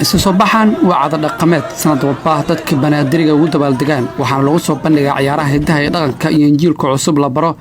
isu-soo-baxan waa caado dhaqameed sanad walba dadka banaadiriga ugu dabaaldegaan waxaana lagu soo bandhigaa ciyaaraha hidaha ee dhaqanka iyo injiilka cusub la baro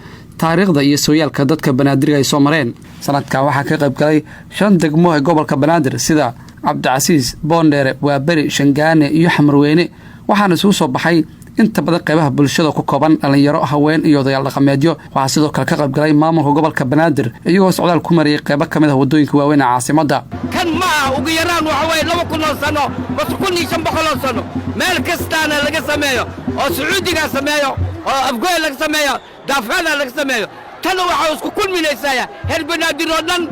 taariikhda iyo sooyaalka dadka banaadiriga ay soo mareen. sanadkan waxaa ka qayb galay 5 degmo ee gobolka Banaadir sida Cabdicasiis, Boondheere, Waaberi, Shangaane iyo Xamarweyne, waxaana isugu soo baxay inta badan qaybaha bulshada ku kooban dhalinyaro, haween iyo odayaal dhaqameedyo. waxaa sidoo kale ka qayb galay maamulka gobolka Banaadir iyagoo socdaal ku mariyay qaybo kamid ah wadooyinka waaweyn ee caasimadda. kan ma ugu yaraan waxa way 2,000 sano bas 1,500 sano meel kastaana laga sameeyo oo Sacuudiga sameeyo oo Afgoy laga sameeyo daafcada laga sameeyo tan waxa isku kulminaysaa heer Banaadir oo dhan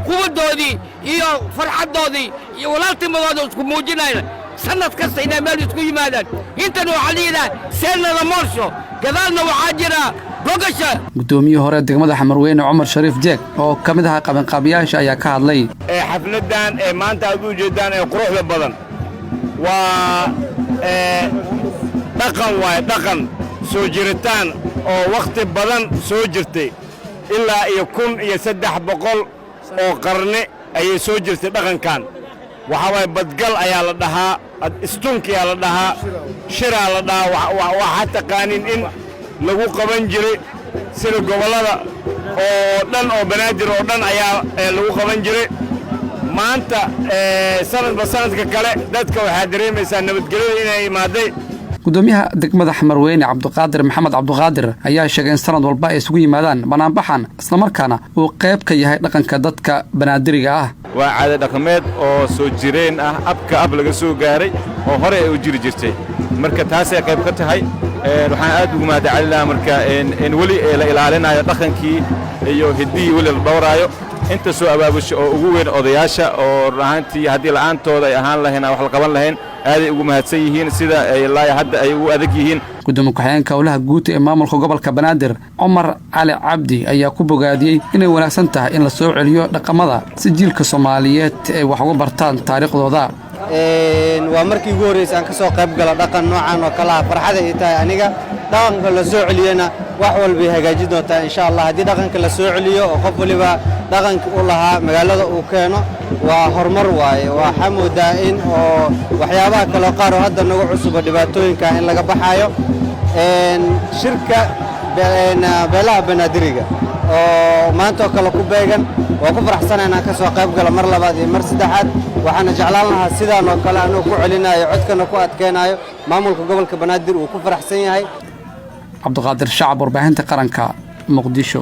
quwadoodii iyo farxadoodii iyo walaaltimadooda isku muujinayna sanad kasta inay meel isku yimaadaan. intan waxa liidaa seenada moorsho gadaalna waxaa jira bogasha. gudoomiye hore degmada Xamarweyne Cumar Shariif Jeeg oo kamid ah qabanqaabiyaasha ayaa ka hadlay xafladan maanta aad u jeedaan ee quruxda badan waa dhaqan soo jiritaan oo waqti badan soo jirtay ilaa iyo 1,300 oo qarni ayay soo jirtay dhaqankan. waxa way badgal ayaa la dhahaa, istunki ayaa la dhahaa, shira la dhahaa. waxa taqaanin in lagu qaban jiray sida gobolada oo dhan oo Banaadir oo dhan ayaa lagu qaban jiray. maanta sanadka kale dadka waxa dareemaysaa nabadgelyo inay imaaday. gudoomiyaha degmada Xamarweyne Cabdiqaadir Maxamed Cabdiqaadir ayaa sheegay in sanad walba ay isugu yimaadaan banaanbaxan isla markaana uu qayb ka yahay dhaqanka dadka banaadiriga ah. waa caado dhaqameed oo soo jireen ah ab laga soo gaaray oo hore ay u jiri jirtay. marka taas ay qayb ka tahay waxaan aad ugu mahadcelinayaa marka in wali la ilaalinayo dhaqankii iyo hidii wali la dhowraayo inta soo abaabusho oo ugu weyn odayaasha oo rahantii hadii la'aantooda ay ahaan lahayn wax la qaban lahayn aaday ugu mahadsan yihiin sida ay ilaa hadda ay ugu adag yihiin. gudoomiye ku-xigeenka howlaha guud ee maamulka gobolka Banaadir Cumar Cali Cabdi ayaa ku bogaadiyay inay wanaagsan tahay in la soo celiyo dhaqamada si jiilka Soomaaliyeed ay wax uga bartaan taariikhdooda. waa markii ugu horeysay aan ka soo qayb galo dhaqan noocan oo kala farxad ay tahay aniga dhaqanka la soo celiyana wax walba hagaajin doontaa insha Allah. haddii dhaqanka la soo celiyo oo qof waliba dhaqanka u lahaa magaalada uu keeno waa horumar waaye. waxa moodaa in oo waxyaabaha kale qaar oo hadda nagu cusub dhibaatooyinka in laga baxayo shirka beelaha Banaadiriga oo maanta kala ku beegan waa ku faraxsanaynaa ka soo qayb gala mar labaad iyo mar saddexaad. waxaana jeclaan lahaa sidaan oo kale anuu ku celinayo codkana ku adkeenayo maamulka gobolka Banaadir uu ku faraxsan yahay. Cabdiqaadir Shacab, warbaahinta qaranka, Muqdisho.